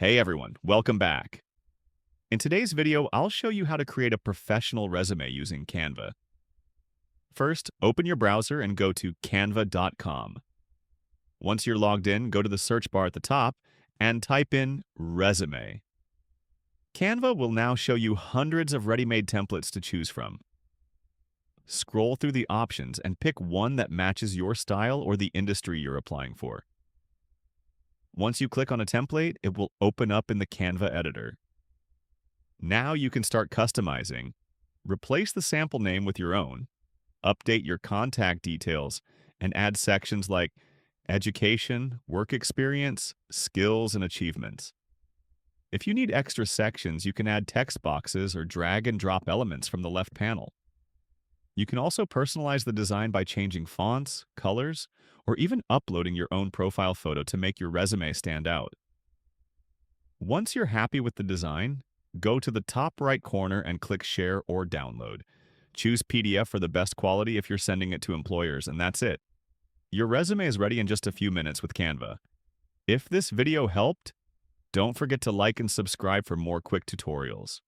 Hey everyone, welcome back. In today's video, I'll show you how to create a professional resume using Canva. First, open your browser and go to canva.com. Once you're logged in, go to the search bar at the top and type in resume. Canva will now show you hundreds of ready-made templates to choose from. Scroll through the options and pick one that matches your style or the industry you're applying for. Once you click on a template, it will open up in the Canva editor. Now you can start customizing. Replace the sample name with your own, update your contact details, and add sections like education, work experience, skills, and achievements. If you need extra sections, you can add text boxes or drag and drop elements from the left panel. You can also personalize the design by changing fonts, colors, or even uploading your own profile photo to make your resume stand out. Once you're happy with the design, go to the top right corner and click Share or Download. Choose PDF for the best quality if you're sending it to employers, and that's it. Your resume is ready in just a few minutes with Canva. If this video helped, don't forget to like and subscribe for more quick tutorials.